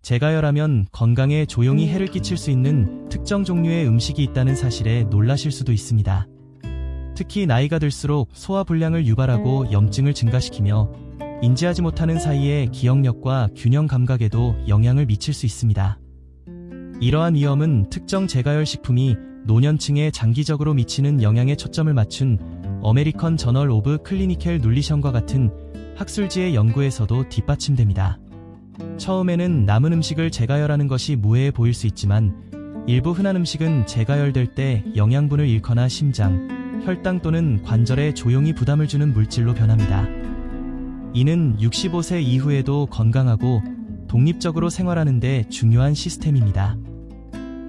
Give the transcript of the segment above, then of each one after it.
제가열하면 건강에 조용히 해를 끼칠 수 있는 특정 종류의 음식이 있다는 사실에 놀라실 수도 있습니다. 특히 나이가 들수록 소화불량을 유발하고 염증을 증가시키며 인지하지 못하는 사이에 기억력과 균형 감각에도 영향을 미칠 수 있습니다. 이러한 위험은 특정 제가열 식품이 노년층에 장기적으로 미치는 영향에 초점을 맞춘 어메리컨 저널 오브 클리니컬 눌리션과 같은 학술지의 연구에서도 뒷받침됩니다. 처음에는 남은 음식을 제가열하는 것이 무해해 보일 수 있지만 일부 흔한 음식은 제가열될 때 영양분을 잃거나 심장, 혈당 또는 관절에 조용히 부담을 주는 물질로 변합니다. 이는 65세 이후에도 건강하고 독립적으로 생활하는 데 중요한 시스템입니다.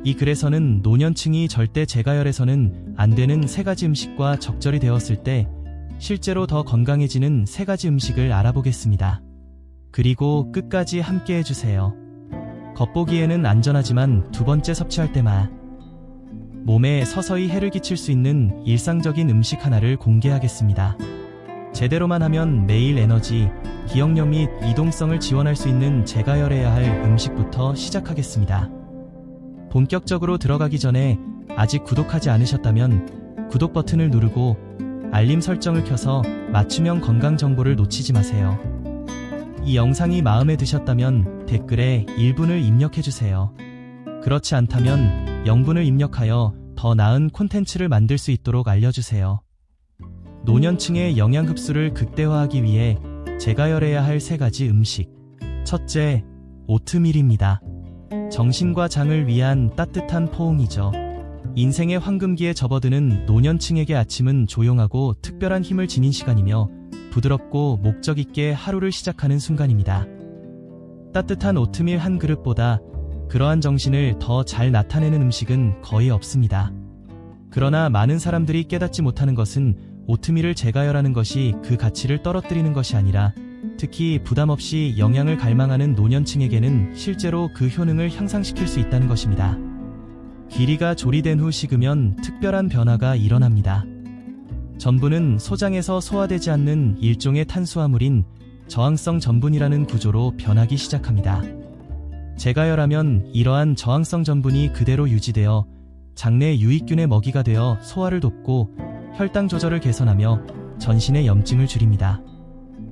이 글에서는 노년층이 절대 제가열해서는 안 되는 3가지 음식과 적절히 되었을 때 실제로 더 건강해지는 3가지 음식을 알아보겠습니다. 그리고 끝까지 함께 해주세요. 겉보기에는 안전하지만 두 번째 섭취할 때만 몸에 서서히 해를 끼칠 수 있는 일상적인 음식 하나를 공개하겠습니다. 제대로만 하면 매일 에너지, 기억력 및 이동성을 지원할 수 있는 제가열해야 할 음식부터 시작하겠습니다. 본격적으로 들어가기 전에 아직 구독하지 않으셨다면 구독 버튼을 누르고 알림 설정을 켜서 맞춤형 건강 정보를 놓치지 마세요. 이 영상이 마음에 드셨다면 댓글에 1분을 입력해주세요. 그렇지 않다면 0분을 입력하여 더 나은 콘텐츠를 만들 수 있도록 알려주세요. 노년층의 영양 흡수를 극대화하기 위해 제가열해야 할 3가지 음식. 첫째, 오트밀입니다. 정신과 장을 위한 따뜻한 포옹이죠. 인생의 황금기에 접어드는 노년층에게 아침은 조용하고 특별한 힘을 지닌 시간이며 부드럽고 목적 있게 하루를 시작하는 순간입니다. 따뜻한 오트밀 한 그릇보다 그러한 정신을 더 잘 나타내는 음식은 거의 없습니다. 그러나 많은 사람들이 깨닫지 못하는 것은 오트밀을 제가열하는 것이 그 가치를 떨어뜨리는 것이 아니라 특히 부담 없이 영양을 갈망하는 노년층에게는 실제로 그 효능을 향상시킬 수 있다는 것입니다. 기리가 조리된 후 식으면 특별한 변화가 일어납니다. 전분은 소장에서 소화되지 않는 일종의 탄수화물인 저항성 전분이라는 구조로 변하기 시작합니다. 제가열하면 이러한 저항성 전분이 그대로 유지되어 장내 유익균의 먹이가 되어 소화를 돕고 혈당 조절을 개선하며 전신의 염증을 줄입니다.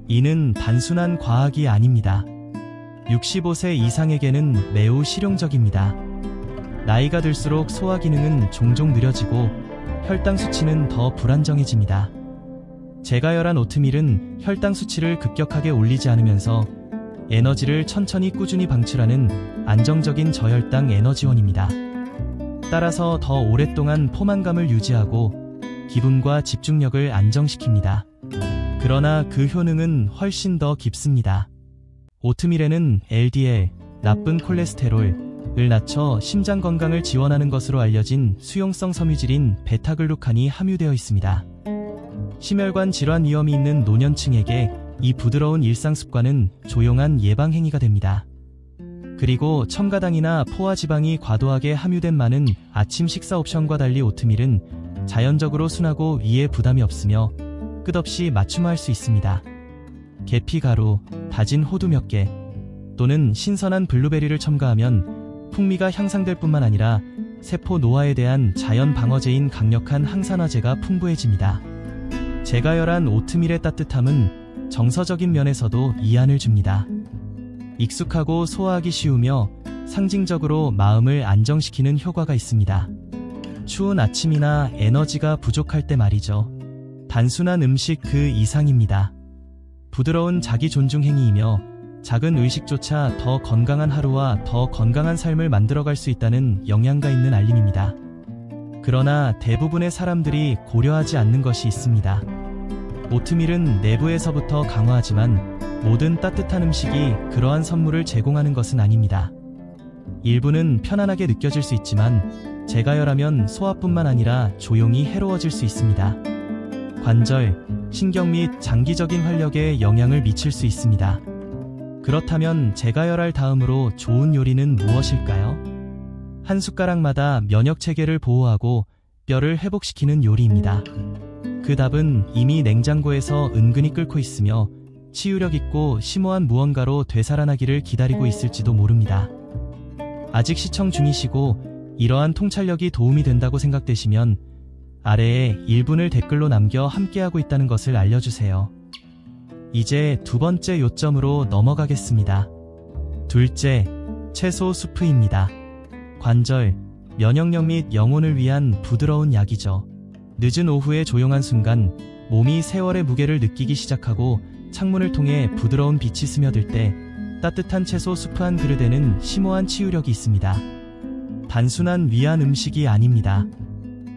이는 단순한 과학이 아닙니다. 65세 이상에게는 매우 실용적입니다. 나이가 들수록 소화 기능은 종종 느려지고 혈당 수치는 더 불안정해집니다. 제가열한 오트밀은 혈당 수치를 급격하게 올리지 않으면서 에너지를 천천히 꾸준히 방출하는 안정적인 저혈당 에너지원입니다. 따라서 더 오랫동안 포만감을 유지하고 기분과 집중력을 안정시킵니다. 그러나 그 효능은 훨씬 더 깊습니다. 오트밀에는 LDL, 나쁜 콜레스테롤을 낮춰 심장 건강을 지원하는 것으로 알려진 수용성 섬유질인 베타글루칸이 함유되어 있습니다. 심혈관 질환 위험이 있는 노년층에게 이 부드러운 일상 습관은 조용한 예방 행위가 됩니다. 그리고 첨가당이나 포화지방이 과도하게 함유된 많은 아침 식사 옵션과 달리 오트밀은 자연적으로 순하고 위에 부담이 없으며 끝없이 맞춤화할 수 있습니다. 계피가루, 다진 호두 몇 개 또는 신선한 블루베리를 첨가하면 풍미가 향상될 뿐만 아니라 세포 노화에 대한 자연 방어제인 강력한 항산화제가 풍부해집니다. 제가열한 오트밀의 따뜻함은 정서적인 면에서도 이안을 줍니다. 익숙하고 소화하기 쉬우며 상징적으로 마음을 안정시키는 효과가 있습니다. 추운 아침이나 에너지가 부족할 때 말이죠. 단순한 음식 그 이상입니다. 부드러운 자기 존중 행위이며 작은 의식조차 더 건강한 하루와 더 건강한 삶을 만들어갈 수 있다는 영양가 있는 알림입니다. 그러나 대부분의 사람들이 고려하지 않는 것이 있습니다. 오트밀은 내부에서부터 강화하지만 모든 따뜻한 음식이 그러한 선물을 제공하는 것은 아닙니다. 일부는 편안하게 느껴질 수 있지만 제가열하면 소화뿐만 아니라 조용히 해로워질 수 있습니다. 관절, 신경 및 장기적인 활력에 영향을 미칠 수 있습니다. 그렇다면 제가열할 다음으로 좋은 요리는 무엇일까요? 한 숟가락마다 면역 체계를 보호하고 뼈를 회복시키는 요리입니다. 그 답은 이미 냉장고에서 은근히 끓고 있으며 치유력 있고 심오한 무언가로 되살아나기를 기다리고 있을지도 모릅니다. 아직 시청 중이시고 이러한 통찰력이 도움이 된다고 생각되시면 아래에 1분을 댓글로 남겨 함께하고 있다는 것을 알려주세요. 이제 두 번째 요점으로 넘어가겠습니다. 둘째, 채소 수프입니다. 관절, 면역력 및 영혼을 위한 부드러운 약이죠. 늦은 오후의 조용한 순간 몸이 세월의 무게를 느끼기 시작하고 창문을 통해 부드러운 빛이 스며들 때 따뜻한 채소 수프 한 그릇에는 심오한 치유력이 있습니다. 단순한 위안 음식이 아닙니다.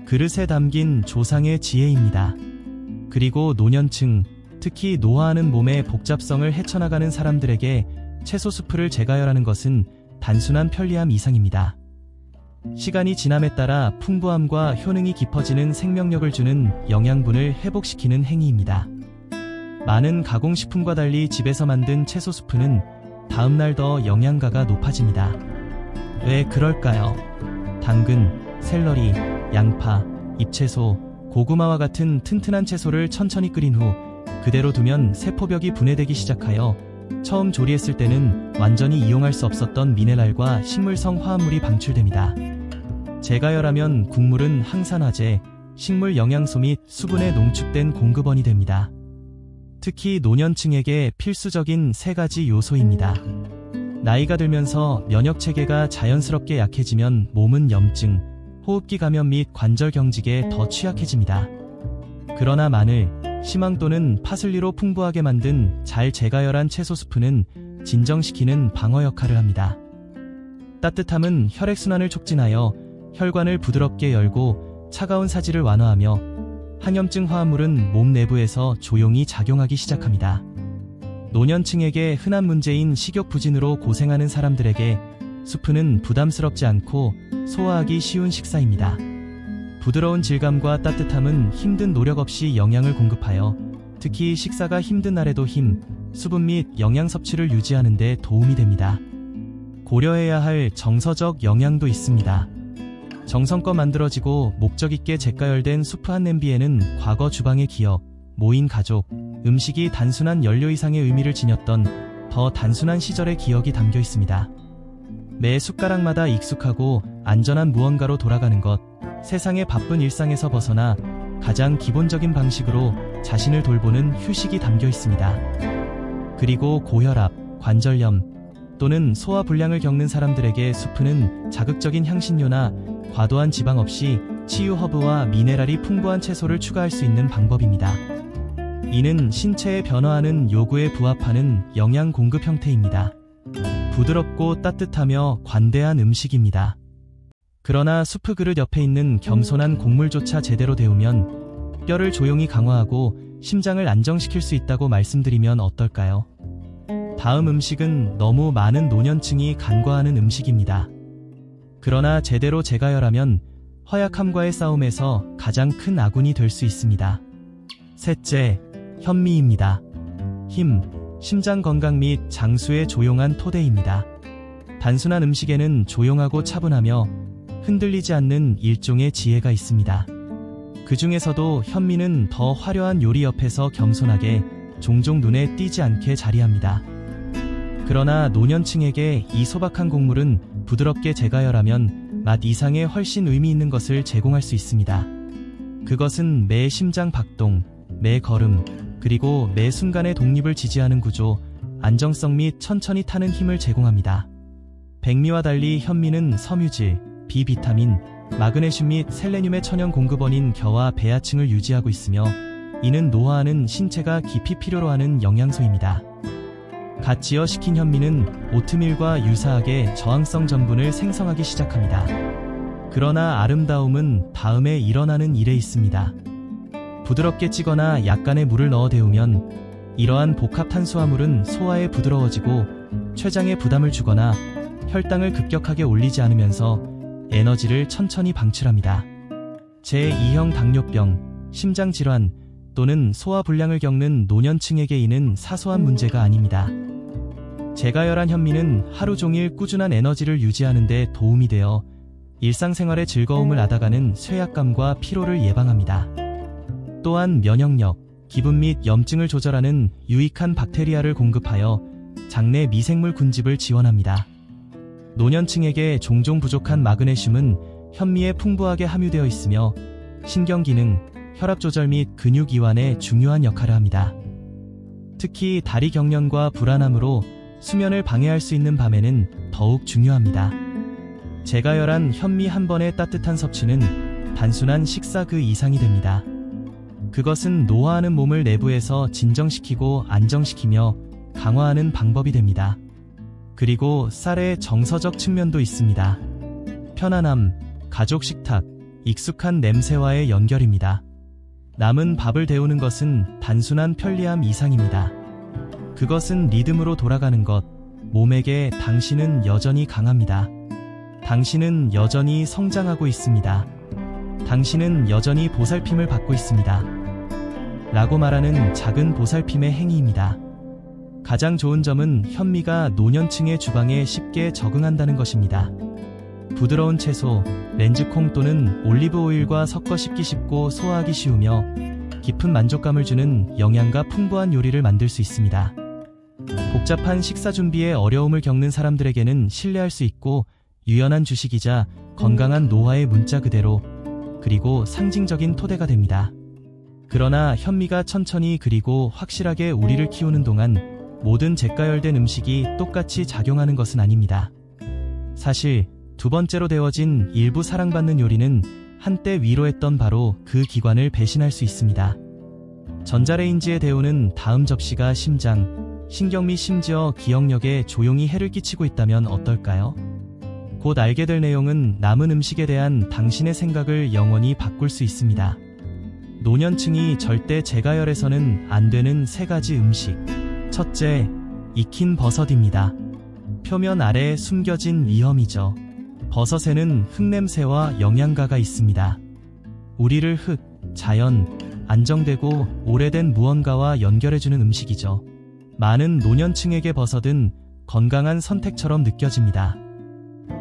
그릇에 담긴 조상의 지혜입니다. 그리고 노년층, 특히 노화하는 몸의 복잡성을 헤쳐나가는 사람들에게 채소 수프를 재가열하는 것은 단순한 편리함 이상입니다. 시간이 지남에 따라 풍부함과 효능이 깊어지는 생명력을 주는 영양분을 회복시키는 행위입니다. 많은 가공식품과 달리 집에서 만든 채소 수프는 다음날 더 영양가가 높아집니다. 왜 그럴까요? 당근, 샐러리, 양파, 잎채소, 고구마와 같은 튼튼한 채소를 천천히 끓인 후 그대로 두면 세포벽이 분해되기 시작하여 처음 조리했을 때는 완전히 이용할 수 없었던 미네랄과 식물성 화합물이 방출됩니다. 재가열하면 국물은 항산화제, 식물 영양소 및 수분의 농축된 공급원이 됩니다. 특히 노년층에게 필수적인 세 가지 요소입니다. 나이가 들면서 면역체계가 자연스럽게 약해지면 몸은 염증, 호흡기 감염 및 관절 경직에 더 취약해집니다. 그러나 마늘, 시망 또는 파슬리로 풍부하게 만든 잘 재가열한 채소 수프는 진정시키는 방어 역할을 합니다. 따뜻함은 혈액순환을 촉진하여 혈관을 부드럽게 열고 차가운 사지를 완화하며 항염증 화합물은 몸 내부에서 조용히 작용하기 시작합니다. 노년층에게 흔한 문제인 식욕 부진으로 고생하는 사람들에게 수프는 부담스럽지 않고 소화하기 쉬운 식사입니다. 부드러운 질감과 따뜻함은 힘든 노력 없이 영양을 공급하여 특히 식사가 힘든 날에도 힘, 수분 및 영양 섭취를 유지하는 데 도움이 됩니다. 고려해야 할 정서적 영향도 있습니다. 정성껏 만들어지고 목적 있게 재가열된 수프 한 냄비에는 과거 주방의 기억, 모인 가족, 음식이 단순한 연료 이상의 의미를 지녔던 더 단순한 시절의 기억이 담겨 있습니다. 매 숟가락마다 익숙하고 안전한 무언가로 돌아가는 것, 세상의 바쁜 일상에서 벗어나 가장 기본적인 방식으로 자신을 돌보는 휴식이 담겨 있습니다. 그리고 고혈압, 관절염 또는 소화불량을 겪는 사람들에게 수프는 자극적인 향신료나 과도한 지방 없이 치유 허브와 미네랄이 풍부한 채소를 추가할 수 있는 방법입니다. 이는 신체의 변화하는 요구에 부합하는 영양 공급 형태입니다. 부드럽고 따뜻하며 관대한 음식입니다. 그러나 수프 그릇 옆에 있는 겸손한 곡물조차 제대로 데우면 뼈를 조용히 강화하고 심장을 안정시킬 수 있다고 말씀드리면 어떨까요? 다음 음식은 너무 많은 노년층이 간과하는 음식입니다. 그러나 제대로 재가열하면 허약함과의 싸움에서 가장 큰 아군이 될 수 있습니다. 셋째, 현미입니다. 힘, 심장 건강 및 장수의 조용한 토대입니다. 단순한 음식에는 조용하고 차분하며 흔들리지 않는 일종의 지혜가 있습니다. 그 중에서도 현미는 더 화려한 요리 옆에서 겸손하게 종종 눈에 띄지 않게 자리합니다. 그러나 노년층에게 이 소박한 곡물은 부드럽게 재가열하면 맛 이상의 훨씬 의미 있는 것을 제공할 수 있습니다. 그것은 매 심장 박동, 매 걸음, 그리고 매 순간의 독립을 지지하는 구조, 안정성 및 천천히 타는 힘을 제공합니다. 백미와 달리 현미는 섬유질, 비비타민, 마그네슘 및 셀레늄의 천연 공급원인 겨와 배아층을 유지하고 있으며 이는 노화하는 신체가 깊이 필요로 하는 영양소입니다. 갓 지어식힌 현미는 오트밀과 유사하게 저항성 전분을 생성하기 시작합니다. 그러나 아름다움은 다음에 일어나는 일에 있습니다. 부드럽게 찌거나 약간의 물을 넣어 데우면 이러한 복합 탄수화물은 소화에 부드러워지고 췌장에 부담을 주거나 혈당을 급격하게 올리지 않으면서 에너지를 천천히 방출합니다. 제2형 당뇨병, 심장질환 또는 소화불량을 겪는 노년층에게 이는 사소한 문제가 아닙니다. 재가열한 현미는 하루 종일 꾸준한 에너지를 유지하는 데 도움이 되어 일상생활의 즐거움을 앗아가는 쇠약감과 피로를 예방합니다. 또한 면역력, 기분 및 염증을 조절하는 유익한 박테리아를 공급하여 장내 미생물 군집을 지원합니다. 노년층에게 종종 부족한 마그네슘은 현미에 풍부하게 함유되어 있으며 신경기능, 혈압 조절 및 근육 이완에 중요한 역할을 합니다. 특히 다리 경련과 불안함으로 수면을 방해할 수 있는 밤에는 더욱 중요합니다. 제가열한 현미 한 번의 따뜻한 섭취는 단순한 식사 그 이상이 됩니다. 그것은 노화하는 몸을 내부에서 진정시키고 안정시키며 강화하는 방법이 됩니다. 그리고 쌀의 정서적 측면도 있습니다. 편안함, 가족 식탁, 익숙한 냄새와의 연결입니다. 남은 밥을 데우는 것은 단순한 편리함 이상입니다. 그것은 리듬으로 돌아가는 것, 몸에게 당신은 여전히 강합니다. 당신은 여전히 성장하고 있습니다. 당신은 여전히 보살핌을 받고 있습니다. 라고 말하는 작은 보살핌의 행위입니다. 가장 좋은 점은 현미가 노년층의 주방에 쉽게 적응한다는 것입니다. 부드러운 채소, 렌즈콩 또는 올리브 오일과 섞어 씹기 쉽고 소화하기 쉬우며 깊은 만족감을 주는 영양가 풍부한 요리를 만들 수 있습니다. 복잡한 식사 준비에 어려움을 겪는 사람들에게는 신뢰할 수 있고 유연한 주식이자 건강한 노화의 문자 그대로, 그리고 상징적인 토대가 됩니다. 그러나 현미가 천천히 그리고 확실하게 우리를 키우는 동안 모든 제가열된 음식이 똑같이 작용하는 것은 아닙니다. 사실 두 번째로 데워진 일부 사랑받는 요리는 한때 위로했던 바로 그 기관을 배신할 수 있습니다. 전자레인지에 데우는 다음 접시가 심장, 신경 및 심지어 기억력에 조용히 해를 끼치고 있다면 어떨까요? 곧 알게 될 내용은 남은 음식에 대한 당신의 생각을 영원히 바꿀 수 있습니다. 노년층이 절대 제가열해서는 안 되는 3가지 음식. 첫째, 익힌 버섯입니다. 표면 아래에 숨겨진 위험이죠. 버섯에는 흙냄새와 영양가가 있습니다. 우리를 흙, 자연, 안정되고 오래된 무언가와 연결해주는 음식이죠. 많은 노년층에게 버섯은 건강한 선택처럼 느껴집니다.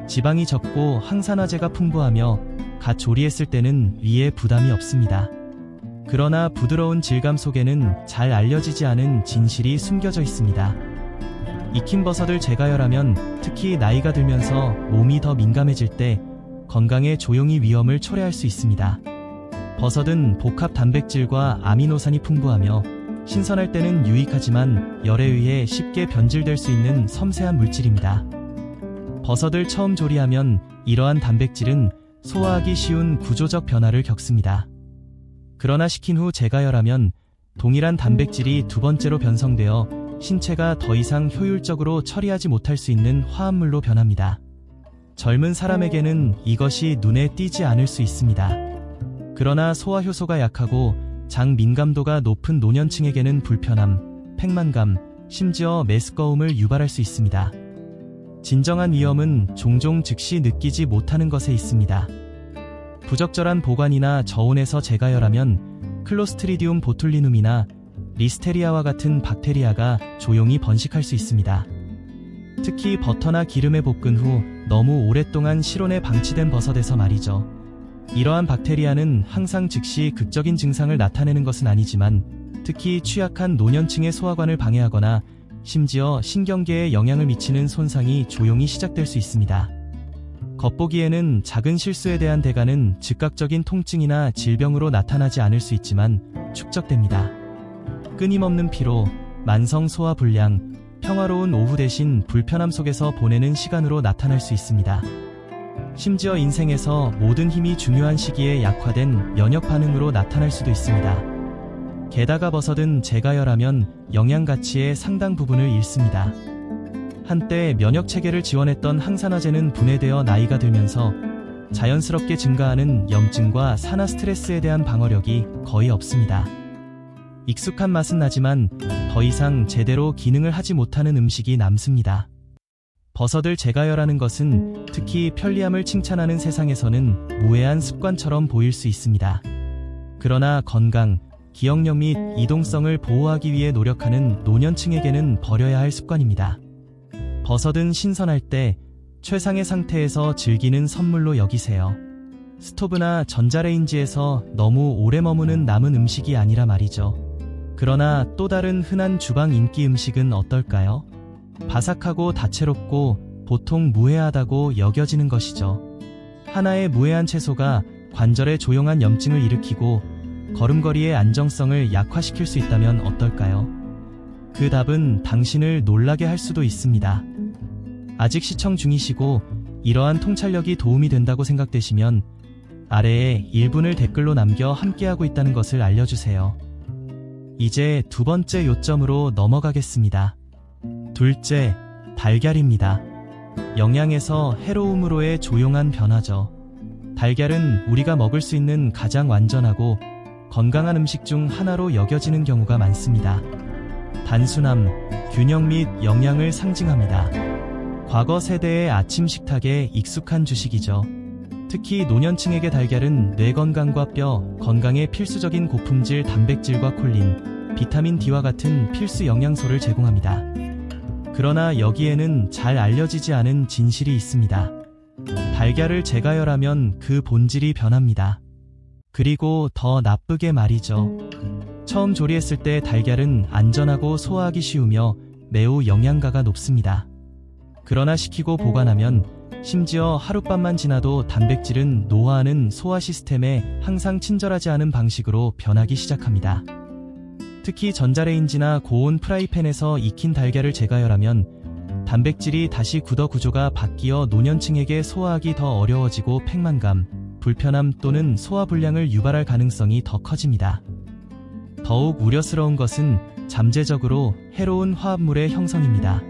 지방이 적고 항산화제가 풍부하며 갓 조리했을 때는 위에 부담이 없습니다. 그러나 부드러운 질감 속에는 잘 알려지지 않은 진실이 숨겨져 있습니다. 익힌 버섯을 제가열하면 특히 나이가 들면서 몸이 더 민감해질 때 건강에 조용히 위험을 초래할 수 있습니다. 버섯은 복합 단백질과 아미노산이 풍부하며 신선할 때는 유익하지만 열에 의해 쉽게 변질될 수 있는 섬세한 물질입니다. 버섯을 처음 조리하면 이러한 단백질은 소화하기 쉬운 구조적 변화를 겪습니다. 그러나 식힌 후 제가열하면 동일한 단백질이 두 번째로 변성되어 신체가 더 이상 효율적으로 처리하지 못할 수 있는 화합물로 변합니다. 젊은 사람에게는 이것이 눈에 띄지 않을 수 있습니다. 그러나 소화 효소가 약하고 장 민감도가 높은 노년층에게는 불편함, 팽만감, 심지어 메스꺼움을 유발할 수 있습니다. 진정한 위험은 종종 즉시 느끼지 못하는 것에 있습니다. 부적절한 보관이나 저온에서 제가열하면 클로스트리디움 보툴리눔이나 리스테리아와 같은 박테리아가 조용히 번식할 수 있습니다. 특히 버터나 기름에 볶은 후 너무 오랫동안 실온에 방치된 버섯에서 말이죠. 이러한 박테리아는 항상 즉시 극적인 증상을 나타내는 것은 아니지만 특히 취약한 노년층의 소화관을 방해하거나 심지어 신경계에 영향을 미치는 손상이 조용히 시작될 수 있습니다. 겉보기에는 작은 실수에 대한 대가는 즉각적인 통증이나 질병으로 나타나지 않을 수 있지만 축적됩니다. 끊임없는 피로, 만성 소화 불량, 평화로운 오후 대신 불편함 속에서 보내는 시간으로 나타날 수 있습니다. 심지어 인생에서 모든 힘이 중요한 시기에 약화된 면역 반응으로 나타날 수도 있습니다. 게다가 버섯은 제가열하면 영양 가치의 상당 부분을 잃습니다. 한때 면역 체계를 지원했던 항산화제는 분해되어 나이가 들면서 자연스럽게 증가하는 염증과 산화 스트레스에 대한 방어력이 거의 없습니다. 익숙한 맛은 나지만 더 이상 제대로 기능을 하지 못하는 음식이 남습니다. 버섯을 제가열하는 것은 특히 편리함을 칭찬하는 세상에서는 무해한 습관처럼 보일 수 있습니다. 그러나 건강, 기억력 및 이동성을 보호하기 위해 노력하는 노년층에게는 버려야 할 습관입니다. 버섯은 신선할 때 최상의 상태에서 즐기는 선물로 여기세요. 스토브나 전자레인지에서 너무 오래 머무는 남은 음식이 아니라 말이죠. 그러나 또 다른 흔한 주방 인기 음식은 어떨까요? 바삭하고 다채롭고 보통 무해하다고 여겨지는 것이죠. 하나의 무해한 채소가 관절에 조용한 염증을 일으키고 걸음걸이의 안정성을 약화시킬 수 있다면 어떨까요? 그 답은 당신을 놀라게 할 수도 있습니다. 아직 시청 중이시고 이러한 통찰력이 도움이 된다고 생각되시면 아래에 1분을 댓글로 남겨 함께하고 있다는 것을 알려주세요. 이제 두 번째 요점으로 넘어가겠습니다. 둘째, 달걀입니다. 영양에서 해로움으로의 조용한 변화죠. 달걀은 우리가 먹을 수 있는 가장 완전하고 건강한 음식 중 하나로 여겨지는 경우가 많습니다. 단순함, 균형 및 영양을 상징합니다. 과거 세대의 아침 식탁에 익숙한 주식이죠. 특히 노년층에게 달걀은 뇌 건강과 뼈 건강에 필수적인 고품질 단백질과 콜린, 비타민 D와 같은 필수 영양소를 제공합니다. 그러나 여기에는 잘 알려지지 않은 진실이 있습니다. 달걀을 재가열하면 그 본질이 변합니다. 그리고 더 나쁘게 말이죠. 처음 조리했을 때 달걀은 안전하고 소화하기 쉬우며 매우 영양가가 높습니다. 그러나 식히고 보관하면 심지어 하룻밤만 지나도 단백질은 노화하는 소화 시스템에 항상 친절하지 않은 방식으로 변하기 시작합니다. 특히 전자레인지나 고온 프라이팬에서 익힌 달걀을 재가열하면 단백질이 다시 굳어 구조가 바뀌어 노년층에게 소화하기 더 어려워지고 팽만감, 불편함 또는 소화불량을 유발할 가능성이 더 커집니다. 더욱 우려스러운 것은 잠재적으로 해로운 화합물의 형성입니다.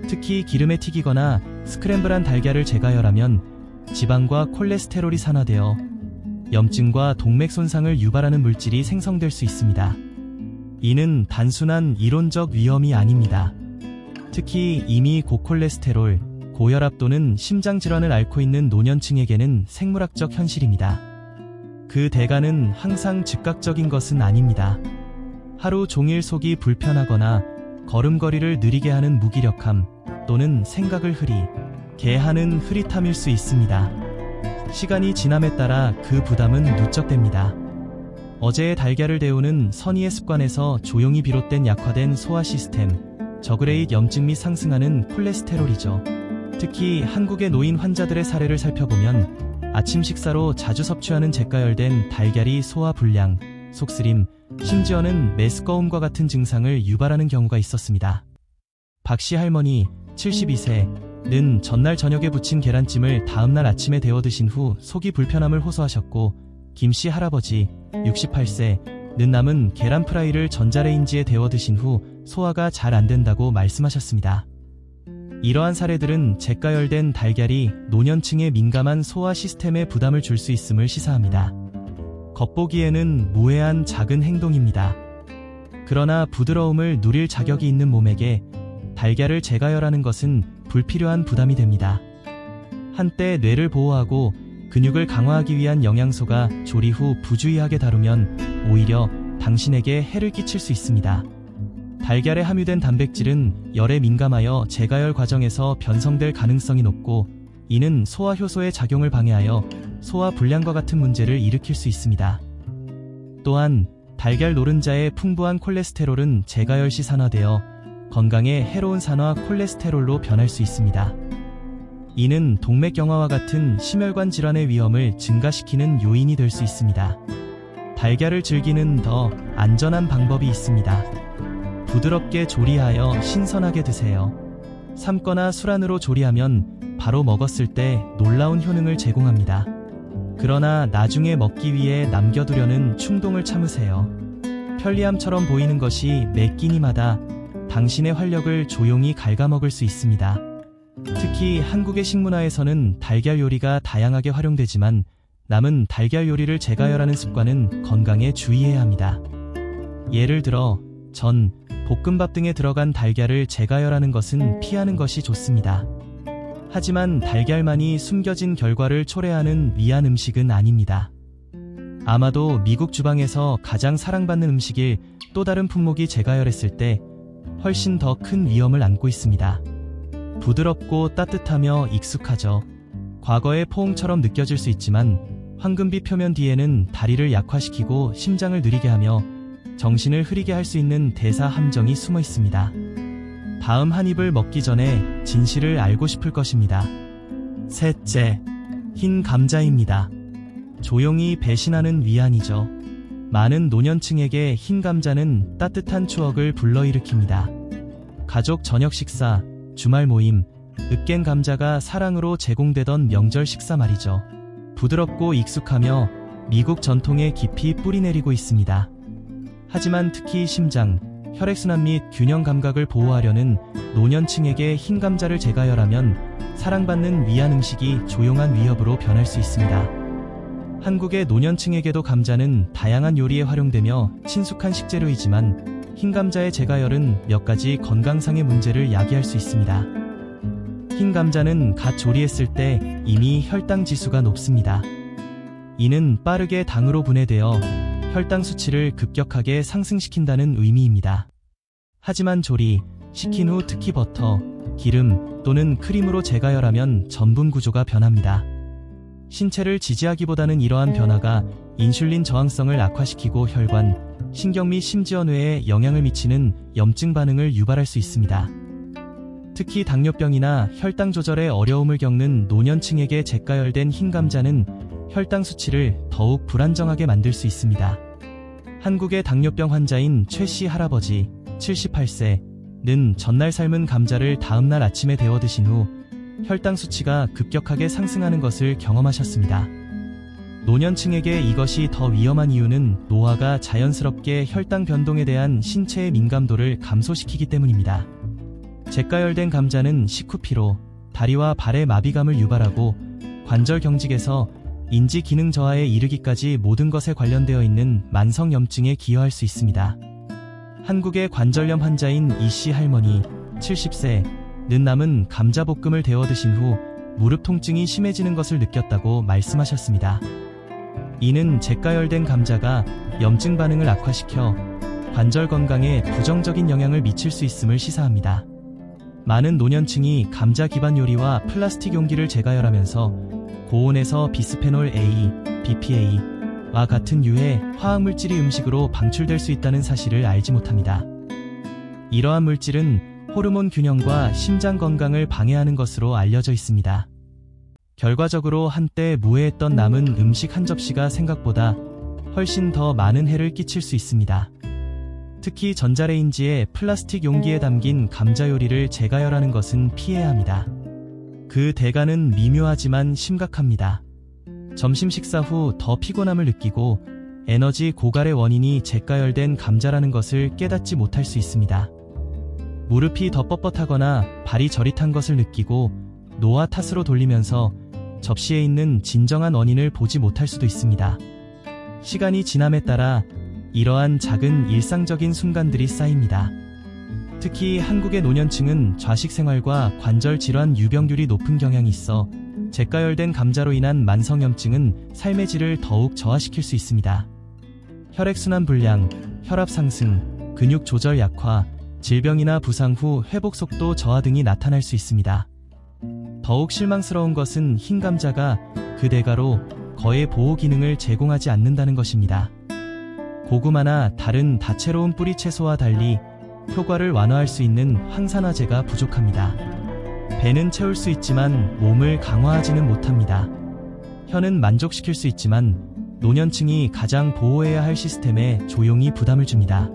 특히 기름에 튀기거나 스크램블한 달걀을 재가열하면 지방과 콜레스테롤이 산화되어 염증과 동맥 손상을 유발하는 물질이 생성될 수 있습니다. 이는 단순한 이론적 위험이 아닙니다. 특히 이미 고콜레스테롤, 고혈압 또는 심장질환을 앓고 있는 노년층에게는 생물학적 현실입니다. 그 대가는 항상 즉각적인 것은 아닙니다. 하루 종일 속이 불편하거나 걸음걸이를 느리게 하는 무기력함 또는 생각을 흐리게 하는 흐릿함일 수 있습니다. 시간이 지남에 따라 그 부담은 누적됩니다. 어제의 달걀을 데우는 선의의 습관에서 조용히 비롯된 약화된 소화 시스템, 저그레이드 염증 및 상승하는 콜레스테롤이죠. 특히 한국의 노인 환자들의 사례를 살펴보면 아침 식사로 자주 섭취하는 재가열된 달걀이 소화 불량, 속쓰림, 심지어는 메스꺼움과 같은 증상을 유발하는 경우가 있었습니다. 박씨 할머니 72세는 전날 저녁에 부친 계란찜을 다음날 아침에 데워 드신 후 속이 불편함을 호소하셨고, 김씨 할아버지 68세는 남은 계란 프라이를 전자레인지에 데워 드신 후 소화가 잘 안 된다고 말씀하셨습니다. 이러한 사례들은 재가열된 달걀이 노년층의 민감한 소화 시스템에 부담을 줄 수 있음을 시사합니다. 겉보기에는 무해한 작은 행동입니다. 그러나 부드러움을 누릴 자격이 있는 몸에게 달걀을 재가열하는 것은 불필요한 부담이 됩니다. 한때 뇌를 보호하고 근육을 강화하기 위한 영양소가 조리 후 부주의하게 다루면 오히려 당신에게 해를 끼칠 수 있습니다. 달걀에 함유된 단백질은 열에 민감하여 재가열 과정에서 변성될 가능성이 높고, 이는 소화 효소의 작용을 방해하여 소화 불량과 같은 문제를 일으킬 수 있습니다. 또한 달걀 노른자의 풍부한 콜레스테롤은 재가열 시 산화되어 건강에 해로운 산화 콜레스테롤로 변할 수 있습니다. 이는 동맥경화와 같은 심혈관 질환의 위험을 증가시키는 요인이 될 수 있습니다. 달걀을 즐기는 더 안전한 방법이 있습니다. 부드럽게 조리하여 신선하게 드세요. 삶거나 술안으로 조리하면 바로 먹었을 때 놀라운 효능을 제공합니다. 그러나 나중에 먹기 위해 남겨두려는 충동을 참으세요. 편리함처럼 보이는 것이 매 끼니마다 당신의 활력을 조용히 갉아먹을 수 있습니다. 특히 한국의 식문화에서는 달걀 요리가 다양하게 활용되지만 남은 달걀 요리를 재가열하는 습관은 건강에 주의해야 합니다. 예를 들어 전, 볶음밥 등에 들어간 달걀을 재가열하는 것은 피하는 것이 좋습니다. 하지만 달걀만이 숨겨진 결과를 초래하는 위한 음식은 아닙니다. 아마도 미국 주방에서 가장 사랑받는 음식일 또 다른 품목이 재가열했을 때 훨씬 더 큰 위험을 안고 있습니다. 부드럽고 따뜻하며 익숙하죠. 과거의 포옹처럼 느껴질 수 있지만 황금빛 표면 뒤에는 다리를 약화시키고 심장을 느리게 하며 정신을 흐리게 할 수 있는 대사 함정이 숨어 있습니다. 다음 한 입을 먹기 전에 진실을 알고 싶을 것입니다. 셋째, 흰 감자입니다. 조용히 배신하는 위안이죠. 많은 노년층에게 흰 감자는 따뜻한 추억을 불러일으킵니다. 가족 저녁 식사, 주말 모임, 으깬 감자가 사랑으로 제공되던 명절 식사 말이죠. 부드럽고 익숙하며 미국 전통에 깊이 뿌리내리고 있습니다. 하지만 특히 심장, 혈액순환 및 균형 감각을 보호하려는 노년층에게 흰 감자를 재가열하면 사랑받는 위안 음식이 조용한 위협으로 변할 수 있습니다. 한국의 노년층에게도 감자는 다양한 요리에 활용되며 친숙한 식재료이지만 흰 감자의 재가열은 몇 가지 건강상의 문제를 야기할 수 있습니다. 흰 감자는 갓 조리했을 때 이미 혈당 지수가 높습니다. 이는 빠르게 당으로 분해되어 혈당 수치를 급격하게 상승시킨다는 의미입니다. 하지만 조리, 식힌 후 특히 버터, 기름 또는 크림으로 재가열하면 전분 구조가 변합니다. 신체를 지지하기보다는 이러한 변화가 인슐린 저항성을 악화시키고 혈관, 신경 및 심지어 뇌에 영향을 미치는 염증 반응을 유발할 수 있습니다. 특히 당뇨병이나 혈당 조절에 어려움을 겪는 노년층에게 재가열된 흰 감자는 혈당 수치를 더욱 불안정하게 만들 수 있습니다. 한국의 당뇨병 환자인 최 씨 할아버지, 78세는 전날 삶은 감자를 다음날 아침에 데워 드신 후 혈당 수치가 급격하게 상승하는 것을 경험하셨습니다. 노년층에게 이것이 더 위험한 이유는 노화가 자연스럽게 혈당 변동에 대한 신체의 민감도를 감소시키기 때문입니다. 재가열된 감자는 식후 피로, 다리와 발의 마비감을 유발하고 관절 경직에서 인지 기능 저하에 이르기까지 모든 것에 관련되어 있는 만성 염증에 기여할 수 있습니다. 한국의 관절염 환자인 이 씨 할머니, 70세는 남은 감자볶음을 데워 드신 후 무릎 통증이 심해지는 것을 느꼈다고 말씀하셨습니다. 이는 재가열된 감자가 염증 반응을 악화시켜 관절 건강에 부정적인 영향을 미칠 수 있음을 시사합니다. 많은 노년층이 감자 기반 요리와 플라스틱 용기를 재가열하면서 고온에서 비스페놀 A, BPA와 같은 유해 화학물질이 음식으로 방출될 수 있다는 사실을 알지 못합니다. 이러한 물질은 호르몬 균형과 심장 건강을 방해하는 것으로 알려져 있습니다. 결과적으로 한때 무해했던 남은 음식 한 접시가 생각보다 훨씬 더 많은 해를 끼칠 수 있습니다. 특히 전자레인지에 플라스틱 용기에 담긴 감자 요리를 재가열하는 것은 피해야 합니다. 그 대가는 미묘하지만 심각합니다. 점심 식사 후 더 피곤함을 느끼고 에너지 고갈의 원인이 재가열된 감자라는 것을 깨닫지 못할 수 있습니다. 무릎이 더 뻣뻣하거나 발이 저릿한 것을 느끼고 노화 탓으로 돌리면서 접시에 있는 진정한 원인을 보지 못할 수도 있습니다. 시간이 지남에 따라 이러한 작은 일상적인 순간들이 쌓입니다. 특히 한국의 노년층은 좌식 생활과 관절 질환 유병률이 높은 경향이 있어 재가열된 감자로 인한 만성염증은 삶의 질을 더욱 저하시킬 수 있습니다. 혈액순환 불량, 혈압 상승, 근육 조절 약화, 질병이나 부상 후 회복 속도 저하 등이 나타날 수 있습니다. 더욱 실망스러운 것은 흰 감자가 그 대가로 거의 보호 기능을 제공하지 않는다는 것입니다. 고구마나 다른 다채로운 뿌리 채소와 달리 효과를 완화할 수 있는 항산화제가 부족합니다. 배는 채울 수 있지만 몸을 강화하지는 못합니다. 혀는 만족시킬 수 있지만 노년층이 가장 보호해야 할 시스템에 조용히 부담을 줍니다.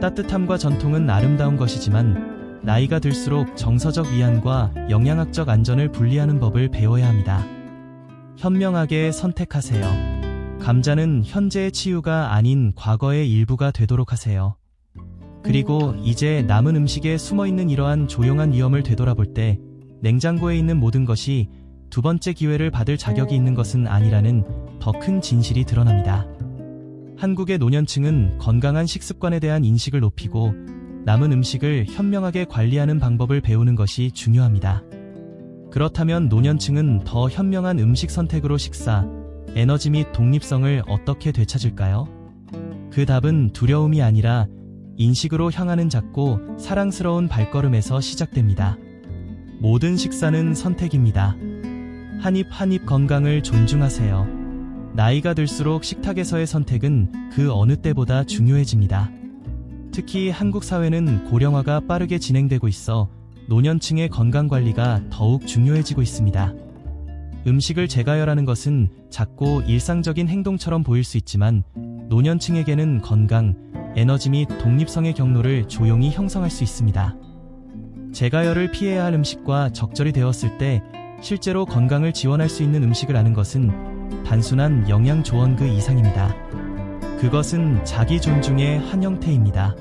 따뜻함과 전통은 아름다운 것이지만 나이가 들수록 정서적 위안과 영양학적 안전을 분리하는 법을 배워야 합니다. 현명하게 선택하세요. 감자는 현재의 치유가 아닌 과거의 일부가 되도록 하세요. 그리고 이제 남은 음식에 숨어있는 이러한 조용한 위험을 되돌아볼 때 냉장고에 있는 모든 것이 두 번째 기회를 받을 자격이 있는 것은 아니라는 더 큰 진실이 드러납니다. 한국의 노년층은 건강한 식습관에 대한 인식을 높이고 남은 음식을 현명하게 관리하는 방법을 배우는 것이 중요합니다. 그렇다면 노년층은 더 현명한 음식 선택으로 식사, 에너지 및 독립성을 어떻게 되찾을까요? 그 답은 두려움이 아니라 인식으로 향하는 작고 사랑스러운 발걸음에서 시작됩니다. 모든 식사는 선택입니다. 한 입 한 입 건강을 존중하세요. 나이가 들수록 식탁에서의 선택은 그 어느 때보다 중요해집니다. 특히 한국 사회는 고령화가 빠르게 진행되고 있어 노년층의 건강관리가 더욱 중요해지고 있습니다. 음식을 재가열하는 것은 작고 일상적인 행동처럼 보일 수 있지만 노년층에게는 건강, 에너지 및 독립성의 경로를 조용히 형성할 수 있습니다. 재가열을 피해야 할 음식과 적절히 데웠을 때 실제로 건강을 지원할 수 있는 음식을 아는 것은 단순한 영양 조언 그 이상입니다. 그것은 자기 존중의 한 형태입니다.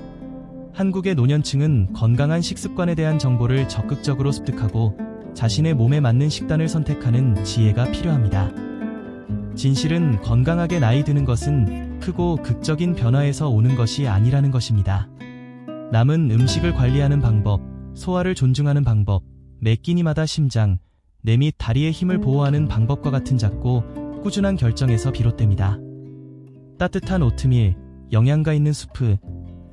한국의 노년층은 건강한 식습관에 대한 정보를 적극적으로 습득하고 자신의 몸에 맞는 식단을 선택하는 지혜가 필요합니다. 진실은 건강하게 나이 드는 것은 크고 극적인 변화에서 오는 것이 아니라는 것입니다. 남은 음식을 관리하는 방법, 소화를 존중하는 방법, 매 끼니마다 심장, 뇌 및 다리의 힘을 보호하는 방법과 같은 작고 꾸준한 결정에서 비롯됩니다. 따뜻한 오트밀, 영양가 있는 수프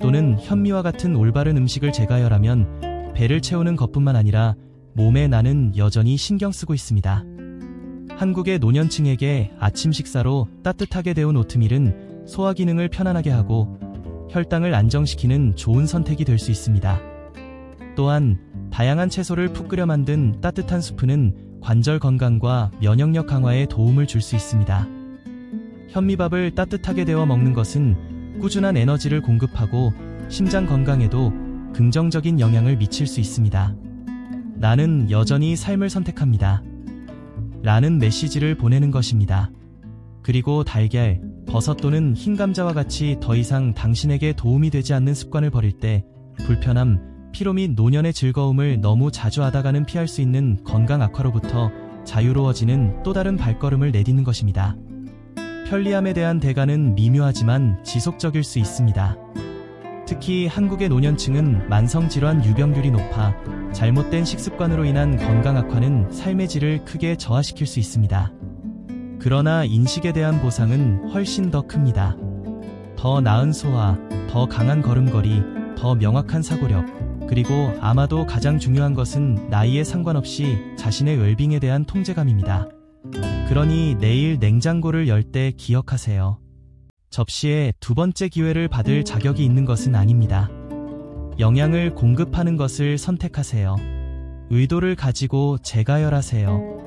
또는 현미와 같은 올바른 음식을 재가열하면 배를 채우는 것뿐만 아니라 몸에 나는 여전히 신경 쓰고 있습니다. 한국의 노년층에게 아침 식사로 따뜻하게 데운 오트밀은 소화 기능을 편안하게 하고 혈당을 안정시키는 좋은 선택이 될 수 있습니다. 또한 다양한 채소를 푹 끓여 만든 따뜻한 수프는 관절 건강과 면역력 강화에 도움을 줄 수 있습니다. 현미밥을 따뜻하게 데워 먹는 것은 꾸준한 에너지를 공급하고 심장 건강에도 긍정적인 영향을 미칠 수 있습니다. 나는 여전히 삶을 선택합니다. 라는 메시지를 보내는 것입니다. 그리고 달걀, 버섯 또는 흰 감자와 같이 더 이상 당신에게 도움이 되지 않는 습관을 버릴 때 불편함, 피로 및 노년의 즐거움을 너무 자주 하다가는 피할 수 있는 건강 악화로부터 자유로워지는 또 다른 발걸음을 내딛는 것입니다. 편리함에 대한 대가는 미묘하지만 지속적일 수 있습니다. 특히 한국의 노년층은 만성질환 유병률이 높아 잘못된 식습관으로 인한 건강 악화는 삶의 질을 크게 저하시킬 수 있습니다. 그러나 인식에 대한 보상은 훨씬 더 큽니다. 더 나은 소화, 더 강한 걸음걸이, 더 명확한 사고력, 그리고 아마도 가장 중요한 것은 나이에 상관없이 자신의 웰빙에 대한 통제감입니다. 그러니 내일 냉장고를 열 때 기억하세요. 접시에 두 번째 기회를 받을 자격이 있는 것은 아닙니다. 영양을 공급하는 것을 선택하세요. 의도를 가지고 재가열하세요.